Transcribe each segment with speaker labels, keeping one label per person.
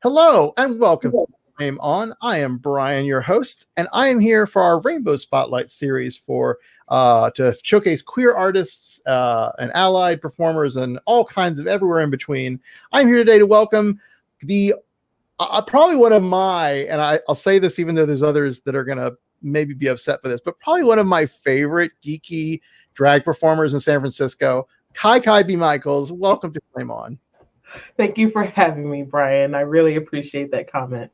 Speaker 1: Hello and welcome to Game On. I am Brian, your host, and I am here for our Rainbow Spotlight series to showcase queer artists and allied performers and all kinds of everywhere in between. I'm here today to welcome the probably one of my, and I'll say this even though there's others that are gonna maybe be upset by this, but probably one of my favorite geeky drag performers in San Francisco, KaiKai Bee Michaels. Welcome to Flame On.
Speaker 2: Thank you for having me, Brian. I really appreciate that comment.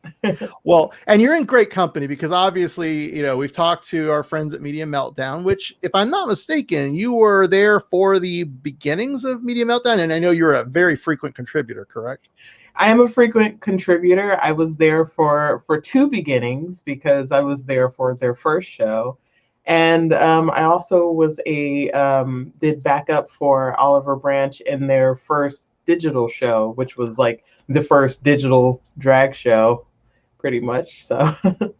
Speaker 1: Well, and you're in great company because obviously, we've talked to our friends at Media Meltdown, which, if I'm not mistaken, you were there for the beginnings of Media Meltdown, and I know you're a very frequent contributor, correct?
Speaker 2: I am a frequent contributor. I was there for two beginnings because I was there for their first show. And I also did backup for Oliver Branch in their first digital show, which was like the first digital drag show, pretty much. So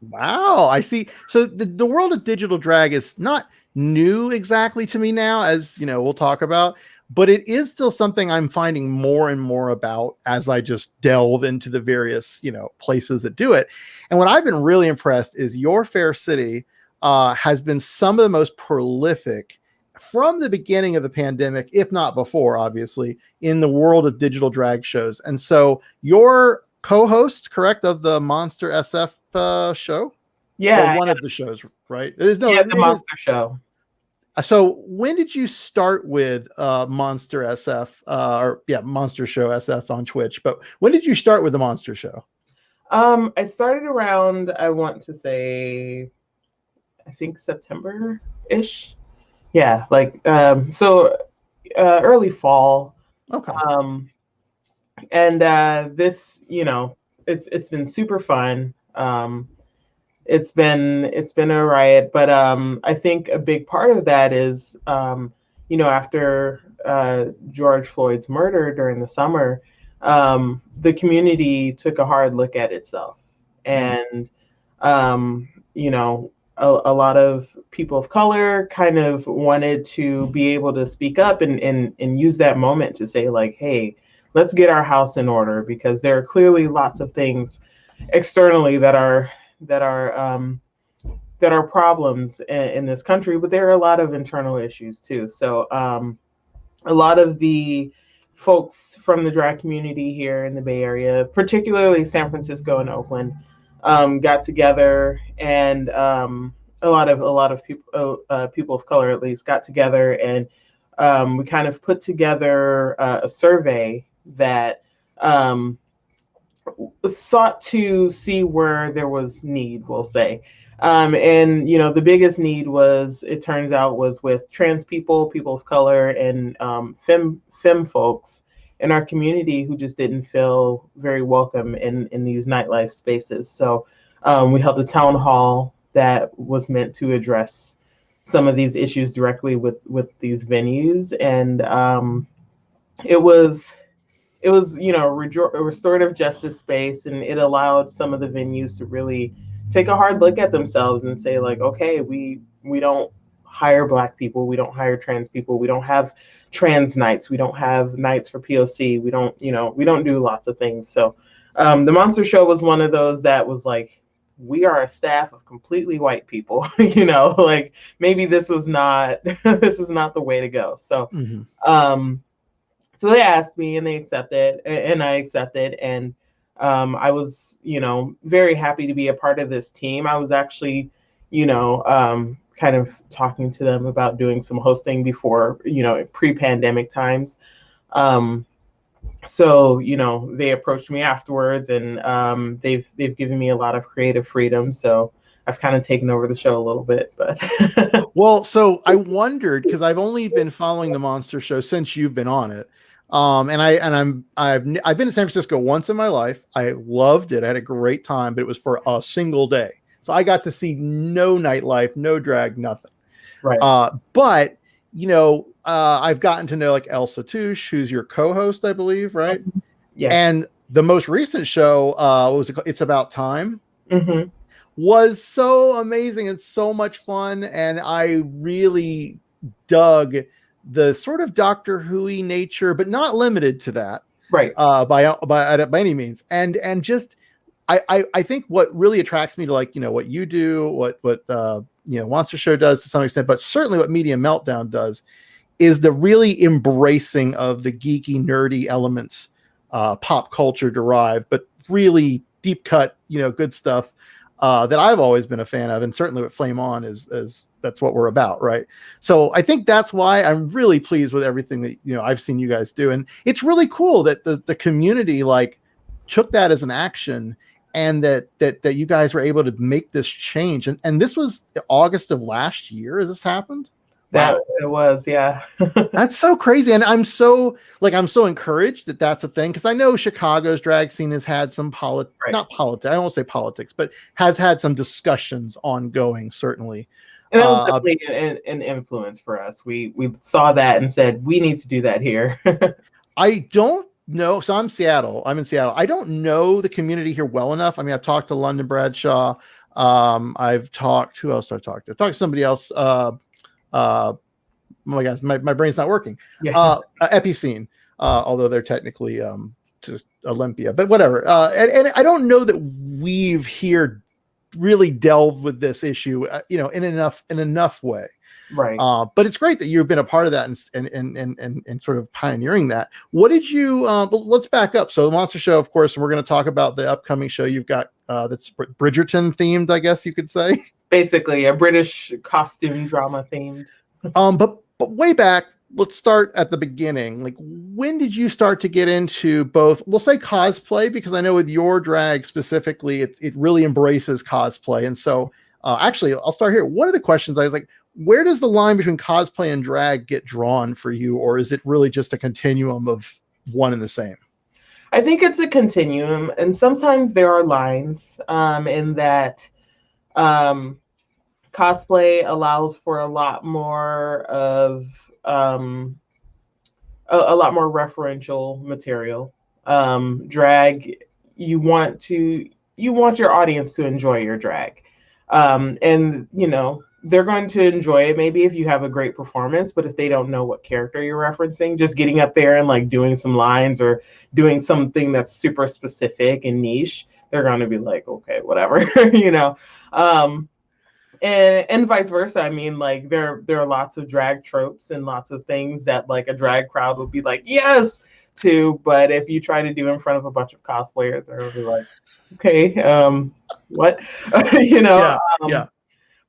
Speaker 1: wow, I see. So the world of digital drag is not new exactly to me now, as we'll talk about, but it is still something I'm finding more and more about as I just delve into the various places that do it. And what I've been really impressed is your fair city has been some of the most prolific from the beginning of the pandemic, if not before, obviously, in the world of digital drag shows. And so you're co-host, correct, of the MonsterSF show?
Speaker 2: Yeah.
Speaker 1: Or one of the shows, right?
Speaker 2: The Monster Show.
Speaker 1: So when did you start with MonsterSF, MonsterShowSF on Twitch? But when did you start with the Monster Show?
Speaker 2: I started around, I want to say, I think September-ish. Yeah, early fall.
Speaker 1: Okay.
Speaker 2: And this, it's been super fun. It's been a riot, but I think a big part of that is, after George Floyd's murder during the summer, the community took a hard look at itself, and a lot of people of color kind of wanted to be able to speak up and use that moment to say, like, hey, let's get our house in order, because there are clearly lots of things externally that are problems in this country, but there are a lot of internal issues too. So a lot of the folks from the drag community here in the Bay Area, particularly San Francisco and Oakland, got together, and a lot of people, people of color at least, got together, and we kind of put together a survey that sought to see where there was need, we'll say. And the biggest need it turns out, was with trans people, people of color, and femme folks in our community who just didn't feel very welcome in these nightlife spaces. So we held a town hall that was meant to address some of these issues directly with these venues, and it was a restorative justice space, and it allowed some of the venues to really take a hard look at themselves and say, like, okay, we don't hire Black people, we don't hire trans people, we don't have trans nights, we don't have nights for POC, we don't do lots of things. So the Monster Show was one of those that was like, we are a staff of completely white people, like maybe this is not the way to go. So so they asked me, and they accepted, and I accepted, and I was, very happy to be a part of this team. I was actually, kind of talking to them about doing some hosting before, pre-pandemic times. So, they approached me afterwards, and they've given me a lot of creative freedom. So I've kind of taken over the show a little bit, but.
Speaker 1: Well, so I wondered, because I've only been following the Monster Show since you've been on it. I've been to San Francisco once in my life. I loved it. I had a great time, but it was for a single day. So I got to see no nightlife, no drag, nothing.
Speaker 2: Right.
Speaker 1: But I've gotten to know, like, Elsa Touche, who's your co-host, I believe, right?
Speaker 2: Yeah.
Speaker 1: And the most recent show, what was it called? It's About Time.
Speaker 2: Mm-hmm.
Speaker 1: Was so amazing and so much fun, and I really dug the sort of Doctor Who-y nature, but not limited to that,
Speaker 2: Right.
Speaker 1: By any means. And just I think what really attracts me to, like, what you do, what Monster Show does to some extent, but certainly what Media Meltdown does, is the really embracing of the geeky, nerdy elements, pop culture derived, but really deep cut, good stuff that I've always been a fan of, and certainly what Flame On is that's what we're about, right? So I think that's why I'm really pleased with everything that I've seen you guys do, and it's really cool that the community like took that as an action, and that you guys were able to make this change. And this was August of last year as this happened.
Speaker 2: That it was, yeah.
Speaker 1: That's so crazy. And I'm so encouraged that that's a thing, because I know Chicago's drag scene has had some not politics, I don't say politics, but has had some discussions ongoing, certainly.
Speaker 2: And that was definitely an influence for us. We saw that and said, we need to do that here.
Speaker 1: I don't know. So I'm in Seattle. I don't know the community here well enough. I mean, I've talked to London Bradshaw. I've talked, who else did I talk to? I've talked to somebody else. Oh my gosh, my brain's not working.
Speaker 2: Yeah.
Speaker 1: Epicene, although they're technically to Olympia, but whatever. And I don't know that we've here really delved with this issue, in enough way.
Speaker 2: Right.
Speaker 1: But it's great that you've been a part of that and sort of pioneering that. What did you? Let's back up. So the Monster Show, of course, and we're going to talk about the upcoming show you've got that's Bridgerton themed, I guess you could say.
Speaker 2: Basically, a British costume drama themed.
Speaker 1: But way back, let's start at the beginning. Like, when did you start to get into both, we'll say cosplay, because I know with your drag specifically, it really embraces cosplay. And so actually, I'll start here. One of the questions I was like, where does the line between cosplay and drag get drawn for you? Or is it really just a continuum of one and the same?
Speaker 2: I think it's a continuum. And sometimes there are lines in that cosplay allows for a lot more of a lot more referential material. Drag, you want your audience to enjoy your drag, and they're going to enjoy it maybe if you have a great performance, but if they don't know what character you're referencing, just getting up there and like doing some lines or doing something that's super specific and niche, they're going to be like, okay, whatever. And vice versa. I mean, like there are lots of drag tropes and lots of things that like a drag crowd would be like, yes, to. But if you try to do in front of a bunch of cosplayers, they'll be like, okay, what?
Speaker 1: Yeah.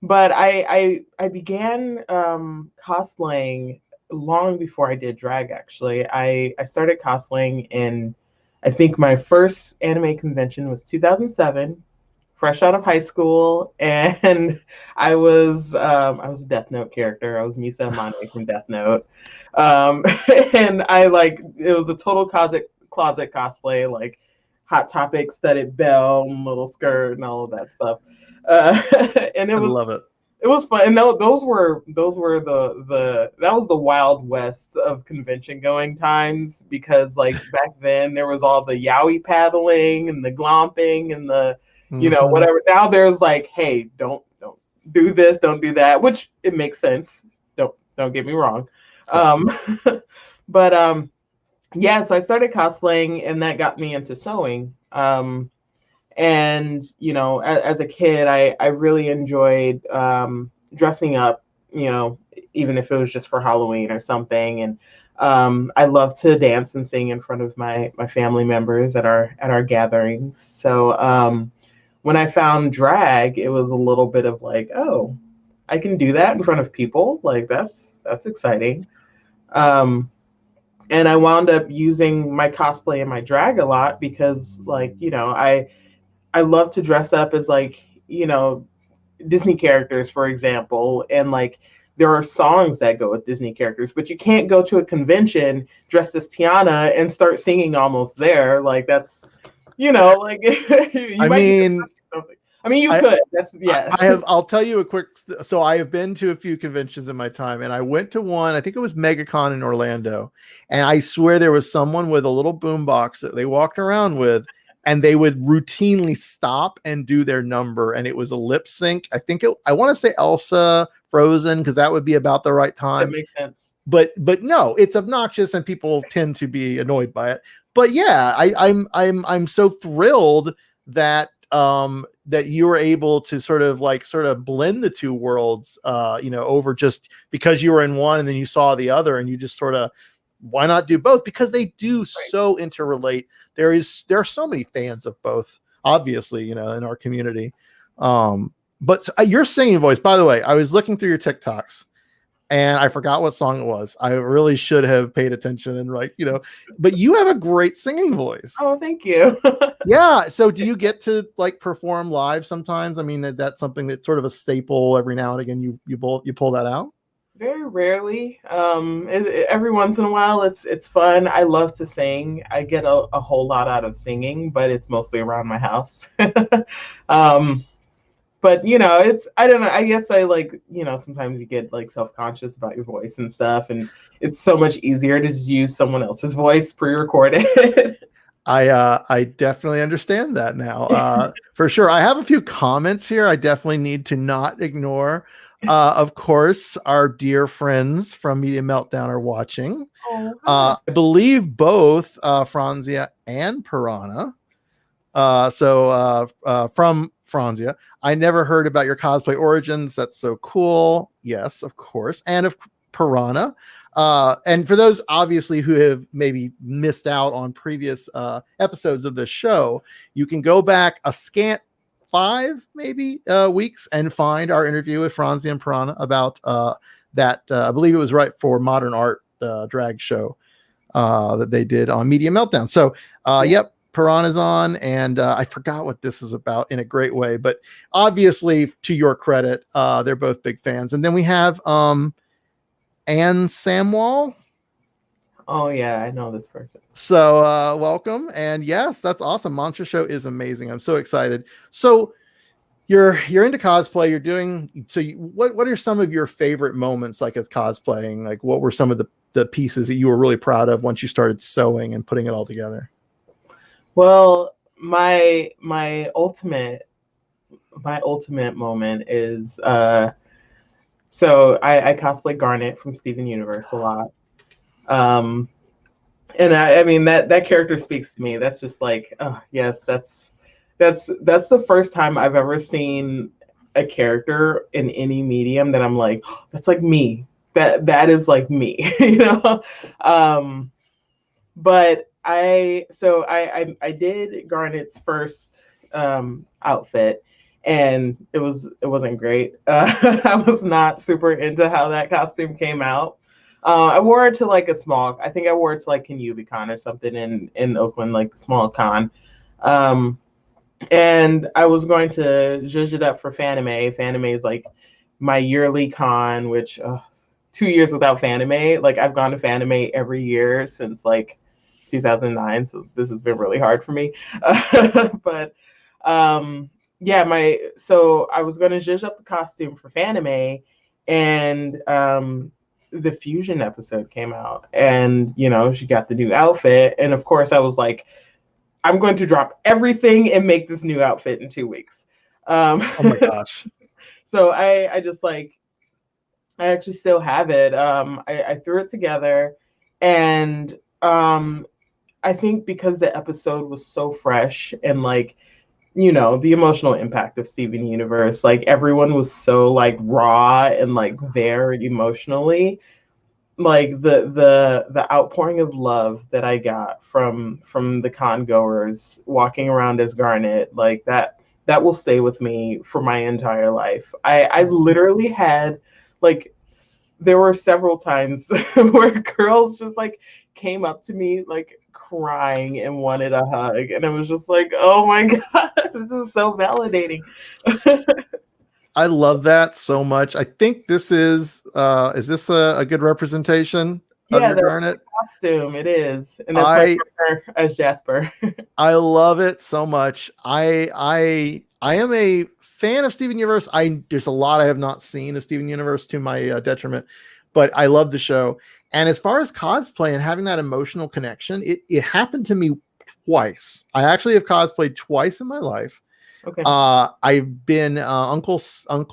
Speaker 2: But I began cosplaying long before I did drag. Actually, I started cosplaying in, I think my first anime convention was 2007. Fresh out of high school, and I was a Death Note character. I was Misa Amane from Death Note, and it was a total closet cosplay, like Hot Topic studded belt, little skirt, and all of that stuff. And I love it. It was fun, and those were that was the Wild West of convention going times, because like back then there was all the yaoi paddling and the glomping and the whatever. Now there's like, hey, don't do this, don't do that, which it makes sense. Don't get me wrong. But yeah, so I started cosplaying, and that got me into sewing. And as a kid, I really enjoyed dressing up, even if it was just for Halloween or something. And I love to dance and sing in front of my family members at our gatherings. So when I found drag, it was a little bit of like, oh, I can do that in front of people. Like that's exciting. And I wound up using my cosplay and my drag a lot because, like, I love to dress up as like, Disney characters, for example, and like there are songs that go with Disney characters, but you can't go to a convention dressed as Tiana and start singing almost there. Like that's, like you could. That's
Speaker 1: I'll tell you a quick. So I have been to a few conventions in my time, and I went to one. I think it was MegaCon in Orlando, and I swear there was someone with a little boombox that they walked around with, and they would routinely stop and do their number, and it was a lip sync. I want to say Elsa Frozen, because that would be about the right time.
Speaker 2: That makes sense.
Speaker 1: But no, it's obnoxious, and people tend to be annoyed by it. but yeah, I'm so thrilled that that you were able to sort of blend the two worlds, over just because you were in one and then you saw the other and you just sort of, why not do both? Because they do so interrelate. There are so many fans of both, obviously, in our community. But your singing voice, by the way, I was looking through your TikToks and I forgot what song it was. I really should have paid attention and but you have a great singing voice.
Speaker 2: Oh, thank you.
Speaker 1: Yeah. So do you get to perform live sometimes? I mean, that's something that's sort of a staple every now and again. You pull that out?
Speaker 2: Very rarely. Every once in a while, it's fun. I love to sing. I get a whole lot out of singing, but it's mostly around my house. But I don't know. I guess I sometimes you get self-conscious about your voice and stuff, and it's so much easier to just use someone else's voice pre-recorded.
Speaker 1: I definitely understand that now. For sure. I have a few comments here I definitely need to not ignore. Of course, our dear friends from Media Meltdown are watching.
Speaker 2: Oh,
Speaker 1: I believe both Franzia and Piranha. From Franzia, I never heard about your cosplay origins. That's so cool. Yes, of course. And of Piranha. And for those obviously who have maybe missed out on previous episodes of the show, you can go back a scant 5 weeks and find our interview with Franzia and Piranha about that. I believe it was right for Modern Art drag show that they did on Media Meltdown. So yep. Piranha's on, and I forgot what this is about in a great way, but obviously to your credit, they're both big fans. And then we have Anne Samwell.
Speaker 2: Oh yeah, I know this person.
Speaker 1: So welcome. And yes, that's awesome. Monster Show is amazing. I'm so excited. So you're into cosplay, you're doing, so what are some of your favorite moments as cosplaying? What were some of the pieces that you were really proud of once you started sewing and putting it all together?
Speaker 2: Well, my ultimate moment is so I cosplay Garnet from Steven Universe a lot. And I mean that character speaks to me. That's just yes, that's the first time I've ever seen a character in any medium that I'm like, oh, that's like me. That is like me, but I did Garnet's first outfit, and it wasn't great. I was not super into how that costume came out. I wore it to I think I wore it to Can or something in Oakland, the small con. And I was going to zhuzh it up for Fanime. Fanime is my yearly con, which 2 years without Fanime. I've gone to Fanime every year since 2009, so this has been really hard for me. But yeah, so I was going to zhuzh up the costume for Fanime, and the Fusion episode came out, and she got the new outfit, and of course I was like, I'm going to drop everything and make this new outfit in 2 weeks.
Speaker 1: Oh my gosh.
Speaker 2: So I just I actually still have it. I threw it together, and I think because the episode was so fresh and the emotional impact of Steven Universe, everyone was so raw and there emotionally, the outpouring of love that I got from the con goers walking around as Garnet, that will stay with me for my entire life. I literally had there were several times where girls just came up to me crying and wanted a hug, and I was just oh my god, this is so validating.
Speaker 1: I love that so much. I think this is this a good representation of your Garnet
Speaker 2: costume? It is, and that's my partner as Jasper.
Speaker 1: I love it so much. I am a fan of Steven Universe. There's a lot I have not seen of Steven Universe, to my detriment, but I love the show. And as far as cosplay and having that emotional connection, it happened to me twice. I actually have cosplayed twice in my life.
Speaker 2: Okay.
Speaker 1: I've been Uncle Stan.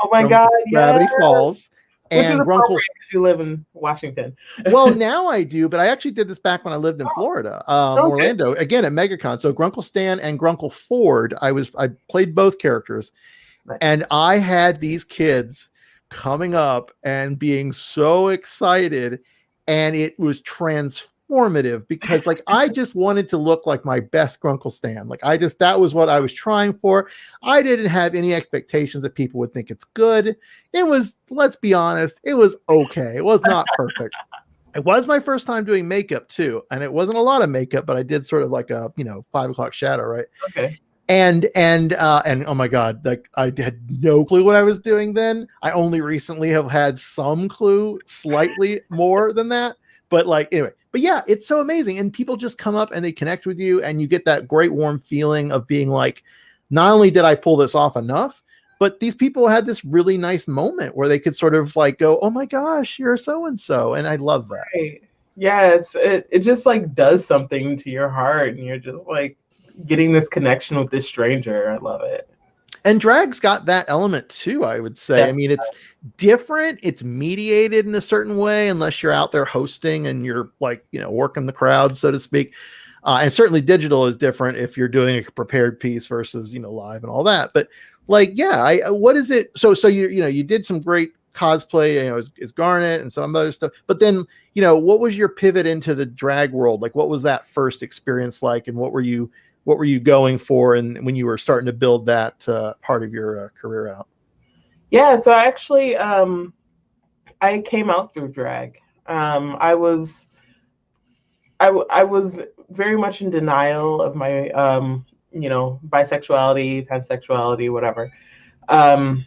Speaker 2: Oh my god!
Speaker 1: Gravity Falls.
Speaker 2: Which is
Speaker 1: And Grunkle,
Speaker 2: appropriate because you live in Washington.
Speaker 1: well, now I do, but I actually did this back when I lived in Florida,
Speaker 2: Okay.
Speaker 1: Orlando, again at MegaCon. So Grunkle Stan and Grunkle Ford, I played both characters, and
Speaker 2: Nice.
Speaker 1: I had these kids coming up and being so excited, and it was transformative because like I just wanted to look like my best Grunkle Stan. Like that was what I was trying for. I didn't have any expectations that people would think it's good. It was, let's be honest, it was okay. It was not perfect. It was my first time doing makeup too, and it wasn't a lot of makeup, but I did sort of like a 5 o'clock shadow, right?
Speaker 2: Okay.
Speaker 1: And oh my god, like I had no clue what I was doing then. I only recently have had some clue, slightly more than that, but like anyway. But yeah, it's so amazing, and people just come up and they connect with you, and you get that great warm feeling of being like, not only did I pull this off enough, but these people had this really nice moment where they could sort of like go, oh my gosh, you're so and so, and I love that.
Speaker 2: Right. Yeah, it just like does something to your heart, and you're just like getting this connection with this stranger. I love it.
Speaker 1: And drag's got that element too, I would say.
Speaker 2: Yeah.
Speaker 1: I mean, it's different, it's mediated in a certain way, unless you're out there hosting and you're like, working the crowd, so to speak. And certainly digital is different if you're doing a prepared piece versus, live and all that. But like, yeah, what is it? So you did some great cosplay, is Garnet and some other stuff. But then, what was your pivot into the drag world? Like, what was that first experience like, and what were you going for, and when you were starting to build that part of your career out?
Speaker 2: Yeah, so actually, I came out through drag. I was very much in denial of my bisexuality, pansexuality, whatever. And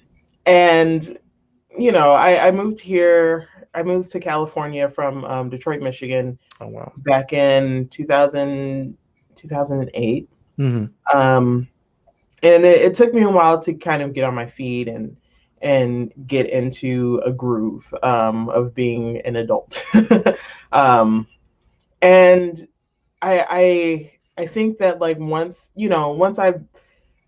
Speaker 2: I moved here. I moved to California from Detroit, Michigan.
Speaker 1: Oh wow!
Speaker 2: Back in 2008.
Speaker 1: Mm-hmm.
Speaker 2: And it took me a while to kind of get on my feet and get into a groove of being an adult. And I think that like once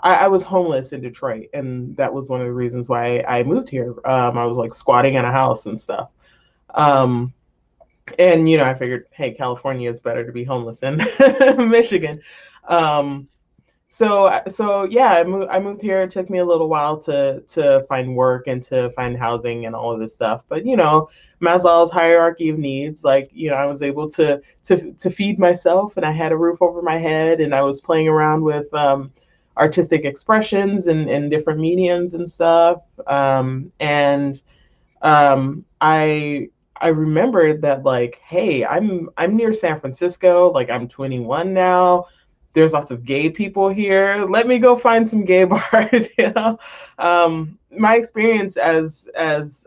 Speaker 2: I was homeless in Detroit, and that was one of the reasons why I moved here. I was like squatting in a house and stuff. And I figured, hey, California is better to be homeless in Michigan. So yeah, I moved here. It took me a little while to find work and to find housing and all of this stuff. But Maslow's hierarchy of needs, like I was able to feed myself, and I had a roof over my head, and I was playing around with artistic expressions and different mediums and stuff. I remembered that like, hey, I'm near San Francisco. Like I'm 21 now. There's lots of gay people here. Let me go find some gay bars. My experience as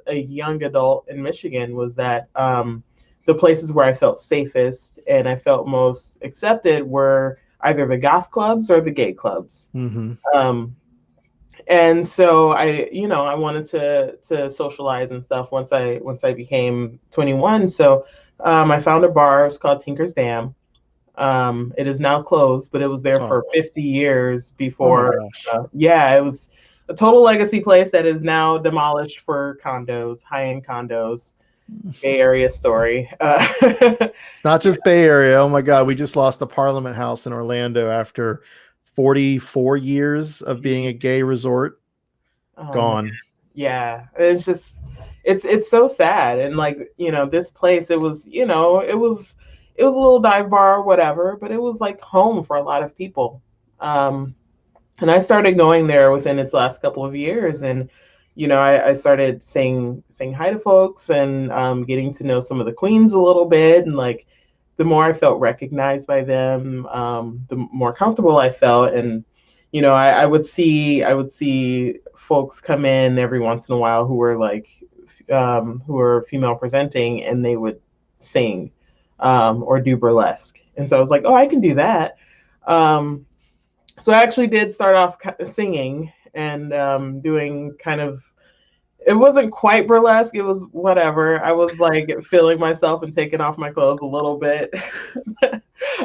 Speaker 2: a young adult in Michigan was that the places where I felt safest and I felt most accepted were either the goth clubs or the gay clubs.
Speaker 1: Mm-hmm.
Speaker 2: And so I wanted to socialize and stuff once I became 21. So I found a bar. It's called Tinker's Dam. It is now closed, but it was there for 50 years before. Yeah, it was a total legacy place that is now demolished for condos, high-end condos. Bay Area story.
Speaker 1: It's not just Bay Area. Oh my God, we just lost the Parliament House in Orlando after 44 years of being a gay resort. Gone.
Speaker 2: Yeah, it's just it's so sad. And like this place, it was it was a little dive bar or whatever, but it was like home for a lot of people. And I started going there within its last couple of years, and I started saying hi to folks and getting to know some of the queens a little bit, and like the more I felt recognized by them, the more comfortable I felt. And I would see folks come in every once in a while who were like who were female presenting, and they would sing or do burlesque. And so I was like, oh, I can do that. So I actually did start off singing and doing kind of, it wasn't quite burlesque. It was whatever. I was like feeling myself and taking off my clothes a little bit.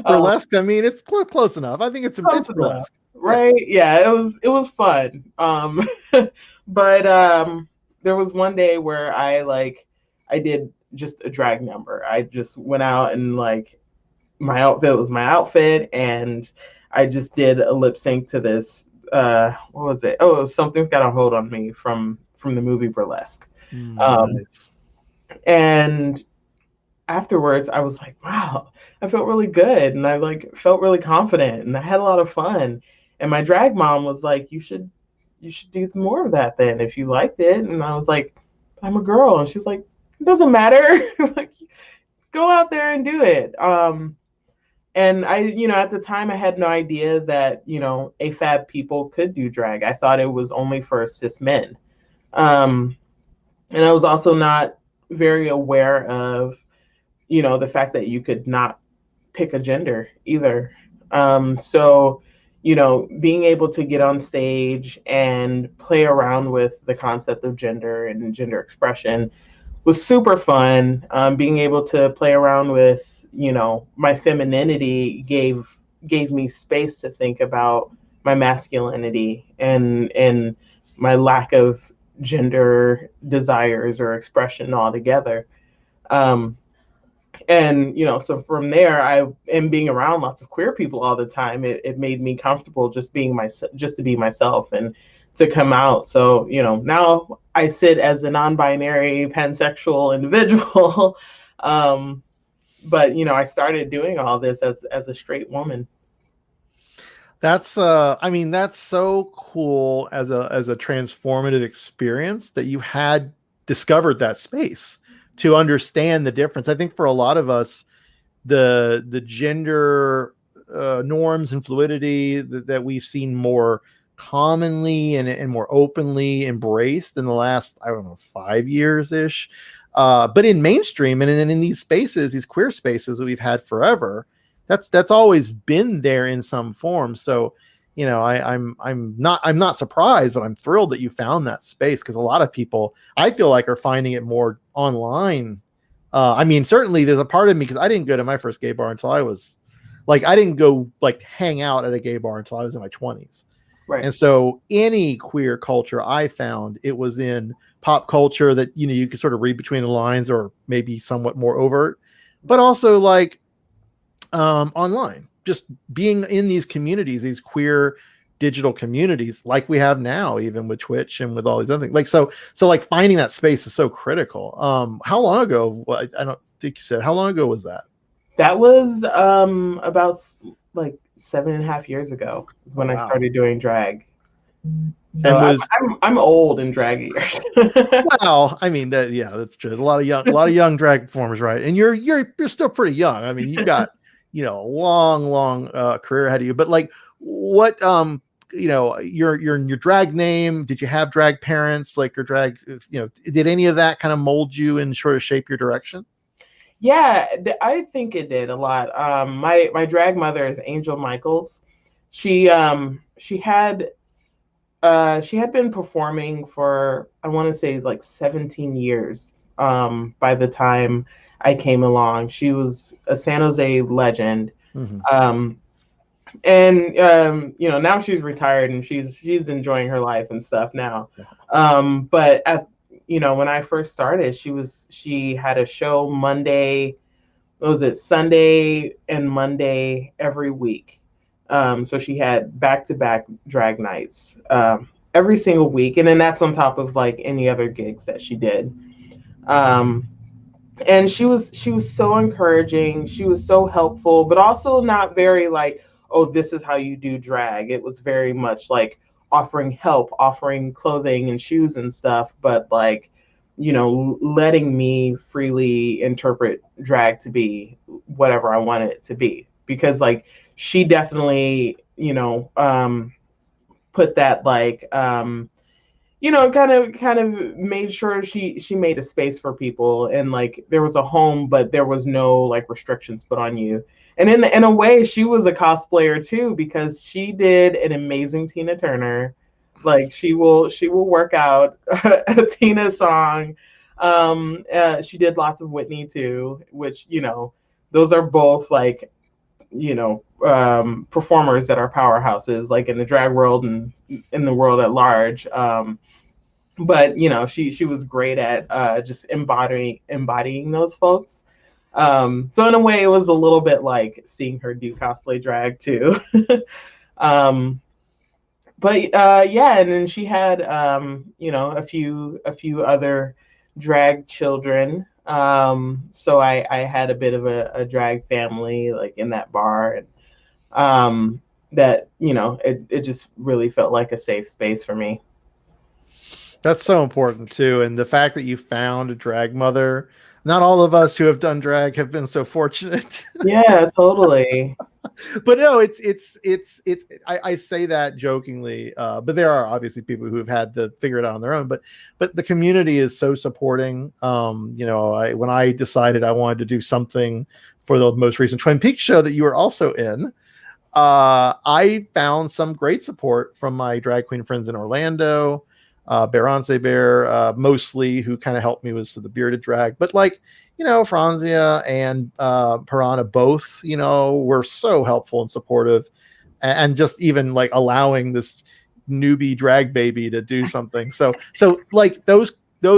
Speaker 1: Burlesque. I mean, it's close enough. I think it's burlesque.
Speaker 2: Right? Yeah, it was fun. But there was one day where I did just a drag number. I just went out and like my outfit was my outfit, and I just did a lip sync to this. What was it? Oh, it was Something's Got a Hold on Me from the movie Burlesque. Um,
Speaker 1: Nice.
Speaker 2: and afterwards, I was like, wow, I felt really good, and I like felt really confident, and I had a lot of fun. And my drag mom was like, you should do more of that then if you liked it. And I was like, I'm a girl, and she was like, it doesn't matter, like go out there and do it. And I, at the time, I had no idea that, AFAB people could do drag. I thought it was only for cis men. Um, and I was also not very aware of, the fact that you could not pick a gender either. So, being able to get on stage and play around with the concept of gender and gender expression was super fun. Being able to play around with, my femininity gave me space to think about my masculinity and my lack of gender desires or expression altogether. Um, and so from there, I and being around lots of queer people all the time, it made me comfortable just to be myself and to come out. So now I sit as a non-binary pansexual individual. But I started doing all this as a straight woman.
Speaker 1: That's I mean, that's so cool as a transformative experience that you had discovered that space to understand the difference. I think for a lot of us, the gender norms and fluidity that we've seen more commonly and more openly embraced in the last, I don't know, 5 years ish. But in mainstream and in these spaces, these queer spaces that we've had forever, that's always been there in some form. So, I'm not surprised, but I'm thrilled that you found that space, because a lot of people, I feel like, are finding it more online. I mean, certainly there's a part of me, because I didn't go to my first gay bar until I was like, I didn't go like hang out at a gay bar until I was in my 20s.
Speaker 2: Right.
Speaker 1: And so any queer culture I found, it was in pop culture that, you could sort of read between the lines or maybe somewhat more overt, but also like online, just being in these communities, these queer digital communities like we have now, even with Twitch and with all these other things. Like, so like finding that space is so critical. How long ago? Well, I don't think you said, how long ago was that?
Speaker 2: That was about like 7.5 years ago is when I
Speaker 1: Wow.
Speaker 2: started doing drag. So
Speaker 1: And was
Speaker 2: I'm old in drag years.
Speaker 1: well, I mean yeah, that's true. There's a lot of young drag performers, right? And you're still pretty young. I mean, you've got a long career ahead of you. But like, what your drag name? Did you have drag parents? Like, your drag, did any of that kind of mold you and sort of shape your direction?
Speaker 2: Yeah, I think it did a lot. My drag mother is Angel Michaels. She had been performing for, I want to say, like 17 years. By the time I came along, she was a San Jose legend.
Speaker 1: Mm-hmm.
Speaker 2: And now she's retired and she's enjoying her life and stuff now. But when I first started, she had a show Monday, what was it, Sunday and Monday every week. So she had back-to-back drag nights every single week, and then that's on top of like any other gigs that she did. And she was so encouraging. She was so helpful, but also not very like, oh, this is how you do drag. It was very much like offering help, offering clothing and shoes and stuff, but like, letting me freely interpret drag to be whatever I want it to be. Because like she definitely, put that like kind of made sure she made a space for people, and like there was a home, but there was no like restrictions put on you. And in a way, she was a cosplayer too, because she did an amazing Tina Turner. Like she will work out a Tina song. She did lots of Whitney too, which those are both like performers that are powerhouses, like in the drag world and in the world at large. but you know, she was great at just embodying those folks. So in a way, it was a little bit like seeing her do cosplay drag too. um, but yeah, and then she had you know, a few other drag children. So I had a bit of a drag family like in that bar, and that, you know, it just really felt like a safe space for me.
Speaker 1: That's so important too. And the fact that you found a drag mother, not all of us who have done drag have been so fortunate.
Speaker 2: Yeah, totally.
Speaker 1: But no, it's I say that jokingly, but there are obviously people who have had to figure it out on their own. But the community is so supporting. You know, when I decided I wanted to do something for the most recent Twin Peaks show that you were also in, I found some great support from my drag queen friends in Orlando, Beronce Bear, mostly, who kind of helped me with the bearded drag. But like, you know, Franzia and Piranha both, you know, were so helpful and supportive, and just even like allowing this newbie drag baby to do something. So like those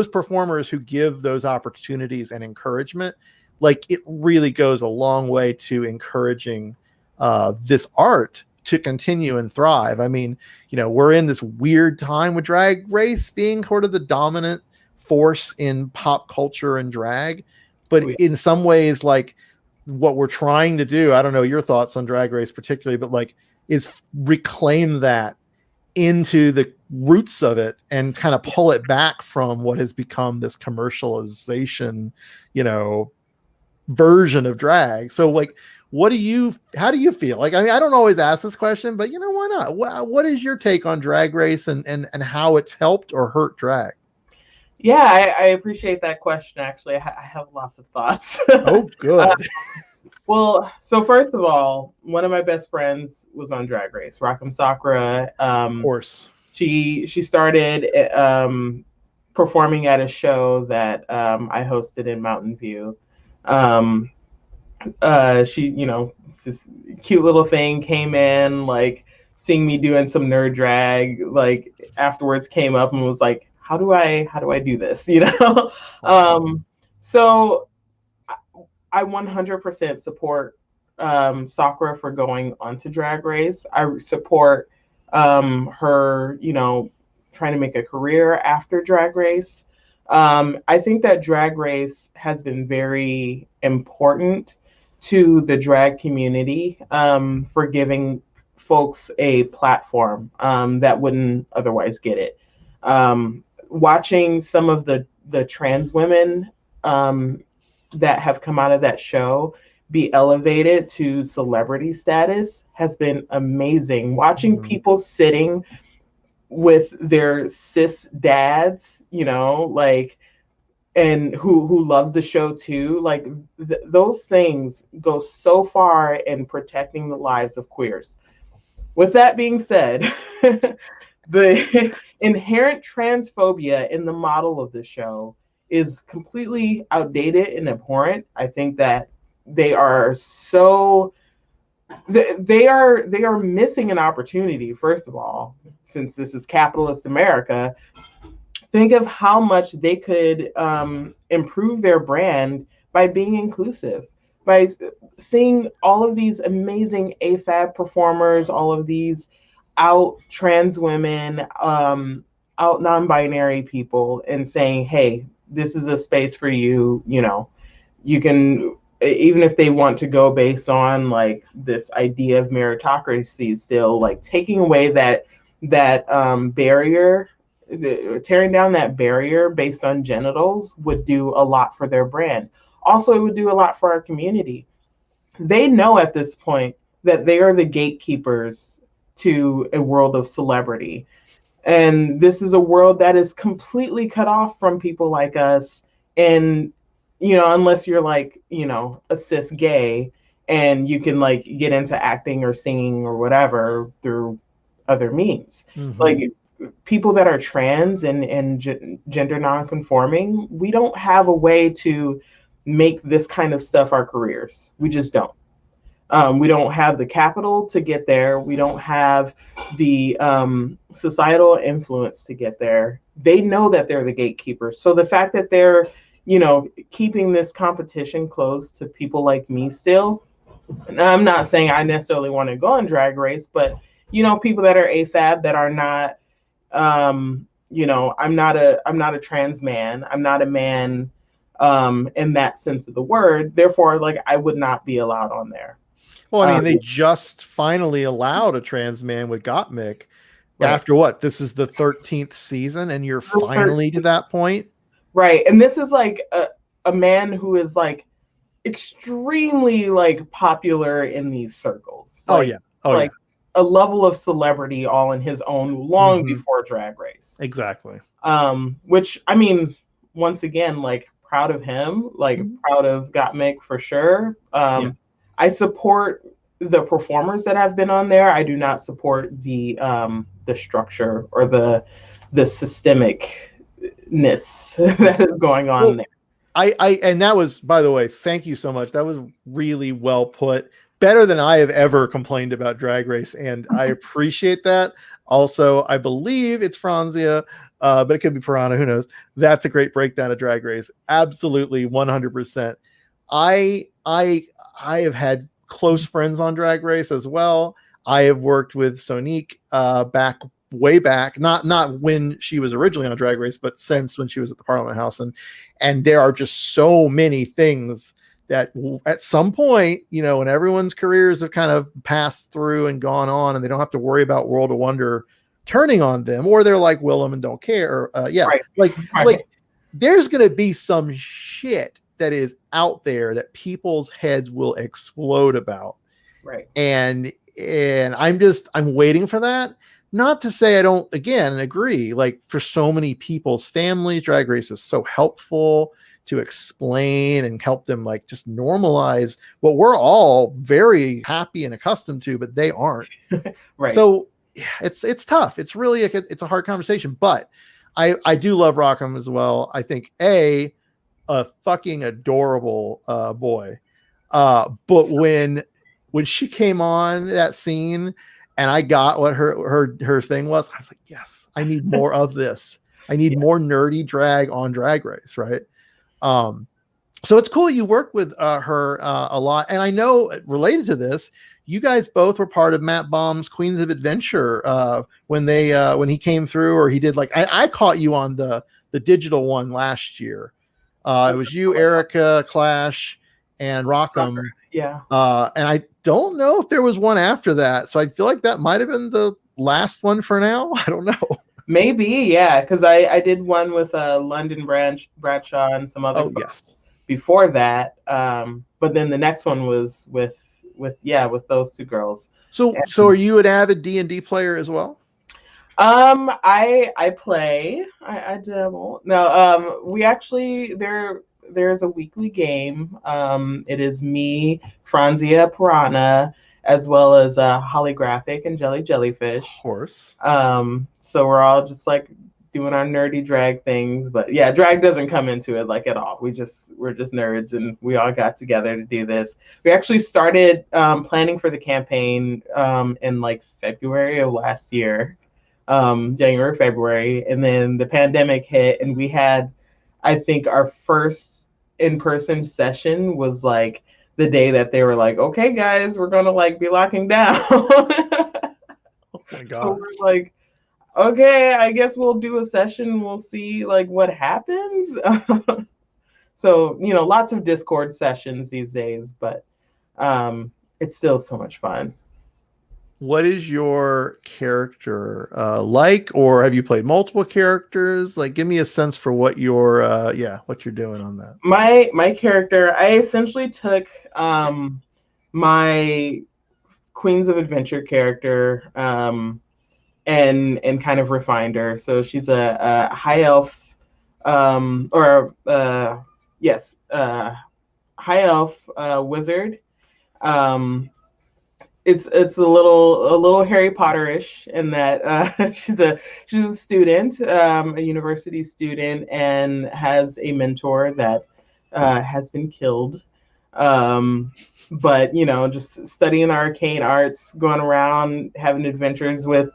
Speaker 1: performers who give those opportunities and encouragement, like it really goes a long way to encouraging this art to continue and thrive. I mean, you know, we're in this weird time with Drag Race being sort of the dominant force in pop culture and drag, but
Speaker 2: Oh, yeah.
Speaker 1: in some ways, like what we're trying to do, I don't know your thoughts on Drag Race particularly, but like is reclaim that into the roots of it and kind of pull it back from what has become this commercialization, you know, version of drag. So like, how do you feel? Like, I mean, I don't always ask this question, but you know, why not? What is your take on Drag Race and how it's helped or hurt drag?
Speaker 2: Yeah, I appreciate that question. Actually, I have lots of thoughts.
Speaker 1: Oh,
Speaker 2: uh,
Speaker 1: good.
Speaker 2: well, so first of all, one of my best friends was on Drag Race, Rock'em Sakura.
Speaker 1: Of course.
Speaker 2: She started performing at a show that I hosted in Mountain View. Um, she, you know, this cute little thing came in, like seeing me doing some nerd drag, like afterwards came up and was like, how do I do this? You know? So I 100% support Sakura for going onto Drag Race. I support her, you know, trying to make a career after Drag Race. I think that Drag Race has been very important to the drag community for giving folks a platform that wouldn't otherwise get it. Watching some of the trans women that have come out of that show be elevated to celebrity status has been amazing. Watching people sitting with their cis dads, you know, like, and who loves the show too, like those things go so far in protecting the lives of queers. With that being said, the inherent transphobia in the model of the show is completely outdated and abhorrent. I think that they are so they are missing an opportunity. First of all, since this is capitalist America, think of how much they could improve their brand by being inclusive, by seeing all of these amazing AFAB performers, all of these out trans women, out non-binary people, and saying, hey, this is a space for you. You know, you can, even if they want to go based on like this idea of meritocracy, still like taking away that barrier, tearing down that barrier based on genitals would do a lot for their brand. Also, it would do a lot for our community. They know at this point that they are the gatekeepers to a world of celebrity. And this is a world that is completely cut off from people like us. And, you know, unless you're like, you know, a cis gay and you can like get into acting or singing or whatever through other means. Like people that are trans and gender nonconforming, we don't have a way to make this kind of stuff our careers. We just don't. We don't have the capital to get there. We don't have the societal influence to get there. they know that they're the gatekeepers. So the fact that they're, you know, keeping this competition close to people like me still, and I'm not saying I necessarily want to go on Drag Race, but, you know, people that are AFAB that are not, you know, I'm not a trans man. I'm not a man in that sense of the word. Therefore, like, I would not be allowed on there.
Speaker 1: Well, I mean, they just finally allowed a trans man with Gottmik.
Speaker 2: Right.
Speaker 1: After what? This is the 13th season, and you're finally to that point.
Speaker 2: Right. And this is like a man who is like extremely like popular in these circles.
Speaker 1: Oh
Speaker 2: Like,
Speaker 1: yeah. Oh
Speaker 2: like
Speaker 1: yeah.
Speaker 2: a level of celebrity all in his own, long before Drag Race.
Speaker 1: Exactly.
Speaker 2: Which, I mean, once again, like, proud of him, like proud of Gottmik for sure. I support the performers that have been on there. I do not support the structure or the systemicness that is going on there.
Speaker 1: And that was, by the way, thank you so much. That was really well put. Better than I have ever complained about Drag Race, and I appreciate that. Also, I believe it's Franzia, but it could be Piranha, who knows. That's a great breakdown of Drag Race. Absolutely, 100%. I have had close friends on Drag Race as well. I have worked with Sonique way back, not when she was originally on Drag Race, but since when she was at the Parliament House, and there are just so many things that at some point, you know, when everyone's careers have kind of passed through and gone on, and they don't have to worry about World of Wonder turning on them, or they're like Willem and don't care. Like there's gonna be some shit that is out there that people's heads will explode about.
Speaker 2: Right.
Speaker 1: And I'm waiting for that. Not to say I don't, again, agree. Like, for so many people's families, Drag Race is so helpful to explain and help them, like, just normalize what we're all very happy and accustomed to, but they aren't.
Speaker 2: Right.
Speaker 1: So it's tough. It's really it's a hard conversation, but I do love Rockham as well. I think a fucking adorable boy. But when she came on that scene and I got what her thing was, I was like, yes, I need more of this. I need more nerdy drag on Drag Race, right? So it's cool you work with her a lot. And I know, related to this, you guys both were part of Matt Baum's Queens of Adventure when he came through, or he did, like, I caught you on the digital one last year. It was you, Erica, Clash, and Rockham.
Speaker 2: Yeah.
Speaker 1: And I don't know if there was one after that. So I feel like that might have been the last one for now. I don't know.
Speaker 2: Maybe, yeah, because I did one with London Bradshaw and some other folks before that. But then the next one was with those two girls.
Speaker 1: So are you an avid D&D player as well?
Speaker 2: I play. I dabble. No, we actually there's a weekly game. It is me, Franzia Piranha, as well as Holographic and Jellyfish.
Speaker 1: Of course.
Speaker 2: So we're all just like doing our nerdy drag things, but yeah, drag doesn't come into it like at all. We're just nerds, and we all got together to do this. We actually started planning for the campaign in like February of last year, January, February, and then the pandemic hit, and we had, I think, our first in-person session was like the day that they were like, okay guys, we're gonna like be locking down.
Speaker 1: Oh my god.
Speaker 2: So we're like, okay, I guess we'll do a session, we'll see like what happens. So, you know, lots of Discord sessions these days, but it's still so much fun.
Speaker 1: What is your character like, or have you played multiple characters? Like, give me a sense for what you're doing on that.
Speaker 2: My character, I essentially took my Queens of Adventure character and kind of refined her. So she's a high elf, high elf wizard. It's a little Harry Potter-ish in that she's a student, a university student, and has a mentor that has been killed. But, you know, just studying arcane arts, going around having adventures with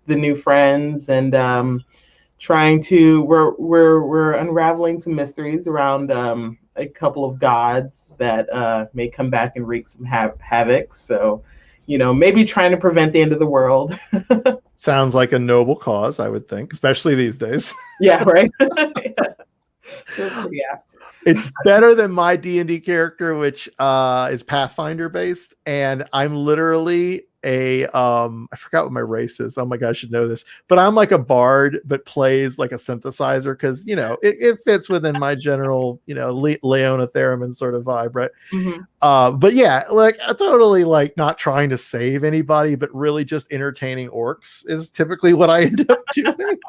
Speaker 2: the new friends, and we're unraveling some mysteries around a couple of gods that may come back and wreak some havoc. So, maybe trying to prevent the end of the world.
Speaker 1: Sounds like a noble cause, I would think, especially these days.
Speaker 2: Yeah, right. Yeah. Feels pretty apt.
Speaker 1: It's better than my D&D character, which is Pathfinder based, and I'm literally a I forgot what my race is. Oh my god, I should know this. But I'm like a bard, but plays like a synthesizer because it fits within my general Leona Theremin sort of vibe, right?
Speaker 2: Mm-hmm.
Speaker 1: But yeah, like totally like not trying to save anybody, but really just entertaining orcs is typically what I end up doing.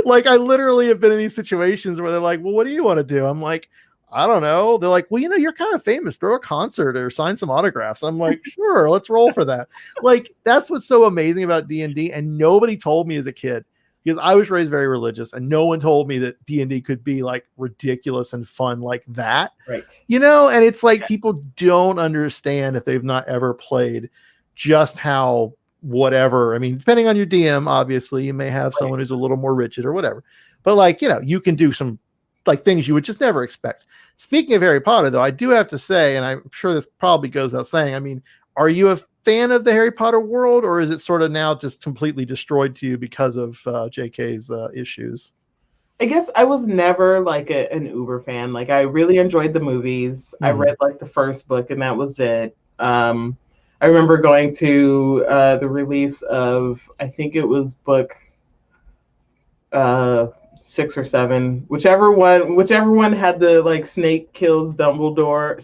Speaker 1: Like I literally have been in these situations where they're like, well, what do you want to do? I'm like, I don't know. They're like, well, you're kind of famous. Throw a concert or sign some autographs. I'm like, sure, let's roll for that. Like, that's what's so amazing about D&D. And nobody told me as a kid, because I was raised very religious, and no one told me that D&D could be like ridiculous and fun like that.
Speaker 2: Right.
Speaker 1: And it's like people don't understand if they've not ever played just how whatever. I mean, depending on your DM, obviously, you may have someone who's a little more rigid or whatever. But like, you can do some like things you would just never expect. Speaking of Harry Potter, though, I do have to say, and I'm sure this probably goes without saying, I mean, are you a fan of the Harry Potter world, or is it sort of now just completely destroyed to you because of JK's issues?
Speaker 2: I guess I was never like an uber fan. Like I really enjoyed the movies. I read like the first book and that was it. I remember going to the release of, I think it was book 6 or 7, whichever one had the like Snape kills Dumbledore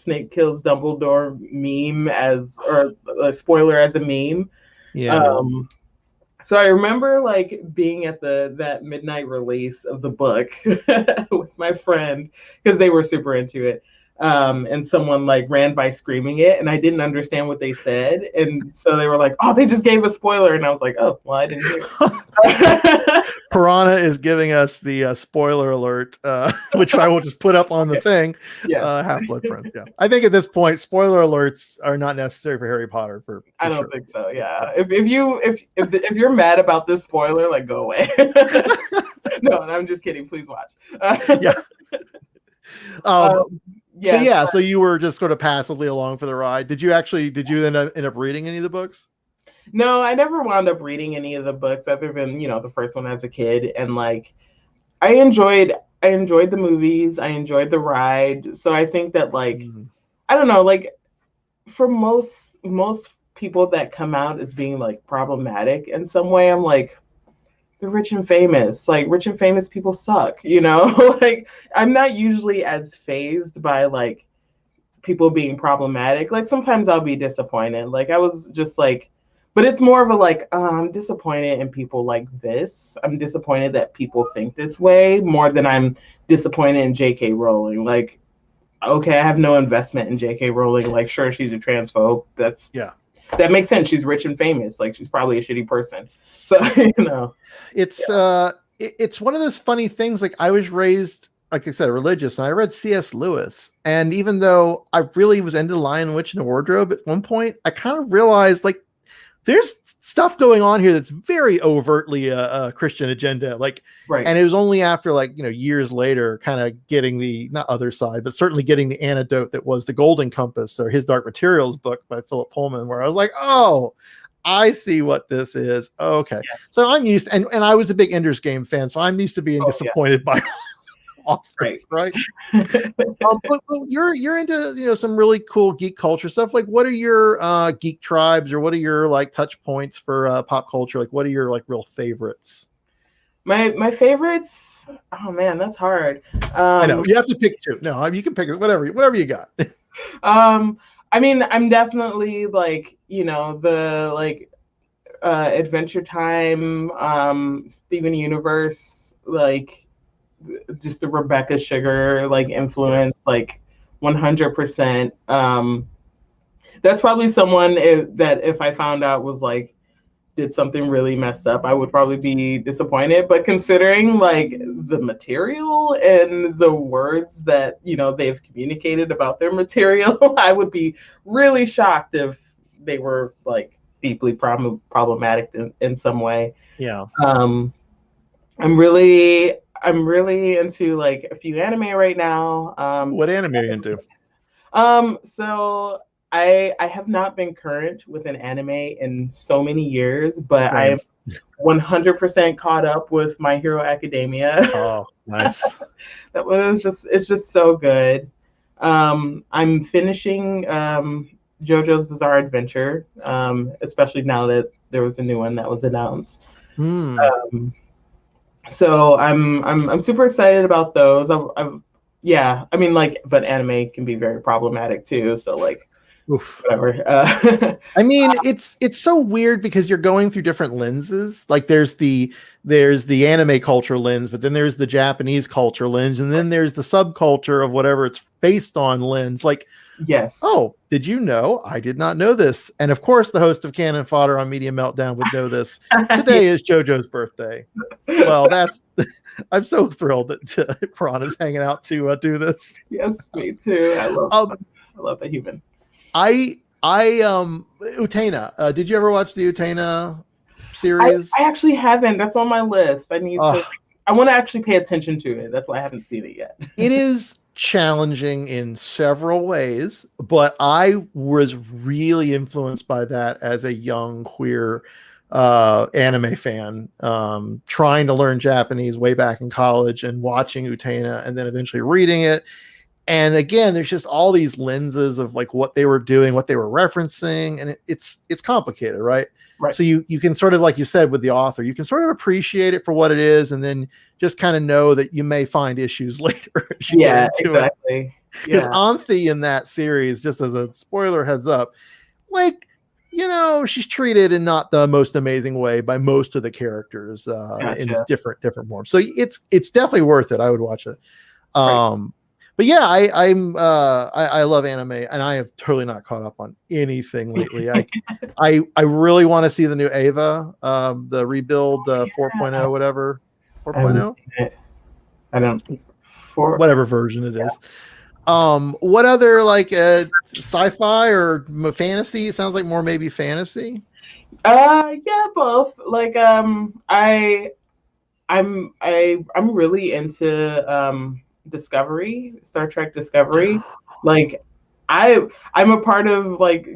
Speaker 2: meme or a spoiler as a meme.
Speaker 1: Yeah.
Speaker 2: So I remember like being at that midnight release of the book with my friend because they were super into it. And someone like ran by screaming it, and I didn't understand what they said, and so they were like, "Oh, they just gave a spoiler," and I was like, "Oh, well, I didn't hear it."
Speaker 1: Piranha is giving us the spoiler alert, which I will just put up on the thing.
Speaker 2: Yes.
Speaker 1: Half-Blood Prince. Yeah, I think at this point, spoiler alerts are not necessary for Harry Potter. For
Speaker 2: I don't
Speaker 1: sure.
Speaker 2: think so. Yeah, if you're mad about this spoiler, like go away. No, and I'm just kidding. Please watch.
Speaker 1: Yeah.
Speaker 2: Yeah.
Speaker 1: So you were just sort of passively along for the ride. Did you end up reading any of the books?
Speaker 2: No, I never wound up reading any of the books other than, the first one as a kid. And like, I enjoyed the movies. I enjoyed the ride. So I think that like, I don't know, like for most people that come out as being like problematic in some way, I'm like, they're rich and famous. Like rich and famous people suck, like I'm not usually as fazed by like people being problematic. Like sometimes I'll be disappointed. Like I was just like, but it's more of a like, I'm disappointed in people like this. I'm disappointed that people think this way more than I'm disappointed in JK Rowling. Like, okay, I have no investment in JK Rowling. Like, sure, she's a transphobe. That makes sense. She's rich and famous. Like she's probably a shitty person. So,
Speaker 1: it's one of those funny things. Like I was raised, like I said, religious, and I read C.S. Lewis. And even though I really was into Lion, Witch, and the Wardrobe at one point, I kind of realized like there's stuff going on here that's very overtly a Christian agenda. Like,
Speaker 2: right.
Speaker 1: And it was only after like, years later, kind of getting the, not other side, but certainly getting the antidote that was the Golden Compass or His Dark Materials book by Philip Pullman, where I was like, oh, I see what this is. Okay. Yes. So I'm used, and I was a big Ender's Game fan, so I'm used to being disappointed by offers, right? But you're into some really cool geek culture stuff. Like, what are your geek tribes, or what are your like touch points for pop culture? Like, what are your like real favorites?
Speaker 2: My favorites. Oh man, that's hard.
Speaker 1: I know you have to pick two. No, you can pick whatever you got.
Speaker 2: I mean, I'm definitely like, the like Adventure Time, Steven Universe, like just the Rebecca Sugar like influence, like 100%. That's probably someone that if I found out was like did something really messed up, I would probably be disappointed. But considering like the material and the words that, they've communicated about their material, I would be really shocked if they were like deeply problematic in some way.
Speaker 1: Yeah.
Speaker 2: I'm really into like a few anime right now.
Speaker 1: What anime are you into?
Speaker 2: So I have not been current with an anime in so many years, but I am
Speaker 1: Same.
Speaker 2: 100% caught up with My Hero Academia.
Speaker 1: Oh, nice.
Speaker 2: That one is just it's just so good. I'm finishing JoJo's Bizarre Adventure, especially now that there was a new one that was announced.
Speaker 1: Hmm.
Speaker 2: Um, so I'm super excited about those. Yeah, I mean like, but anime can be very problematic too. So like,
Speaker 1: Oof.
Speaker 2: whatever.
Speaker 1: I mean, it's so weird because you're going through different lenses. Like there's the anime culture lens, but then there's the Japanese culture lens, and then there's the subculture of whatever it's based on lens. Like,
Speaker 2: Yes.
Speaker 1: oh, did you know? I did not know this. And of course, the host of Cannon Fodder on Media Meltdown would know this. Today is JoJo's birthday. Well, that's I'm so thrilled that Piranha's hanging out to do this.
Speaker 2: Yes, me too.
Speaker 1: Um,
Speaker 2: I love the human.
Speaker 1: I Utena. Did you ever watch the Utena series?
Speaker 2: I actually haven't. That's on my list. I need to.
Speaker 1: Oh,
Speaker 2: I want to actually pay attention to it. That's why I haven't seen it yet.
Speaker 1: it is challenging in several ways, but I was really influenced by that as a young queer anime fan, trying to learn Japanese way back in college and watching Utena and then eventually reading it. And again, there's just all these lenses of like what they were doing, what they were referencing, and it's complicated, right?
Speaker 2: Right.
Speaker 1: So you can sort of, like you said with the author, you can sort of appreciate it for what it is, and then just kind of know that you may find issues later as you
Speaker 2: Yeah,
Speaker 1: get into
Speaker 2: exactly.
Speaker 1: because
Speaker 2: Yeah.
Speaker 1: Anthi in that series, just as a spoiler heads up, like, you know, she's treated in not the most amazing way by most of the characters in
Speaker 2: Gotcha.
Speaker 1: different forms. So it's definitely worth it. I would watch it.
Speaker 2: Right.
Speaker 1: But yeah, I love anime, and I have totally not caught up on anything lately. I really want to see the new Ava, the rebuild 4.0, whatever,
Speaker 2: I haven't
Speaker 1: 4.0,
Speaker 2: seen it. I don't. For
Speaker 1: whatever version it is. What other like sci-fi or fantasy? It sounds like more maybe fantasy.
Speaker 2: yeah, both. Like I'm really into Discovery, Star Trek Discovery. Like I'm a part of like,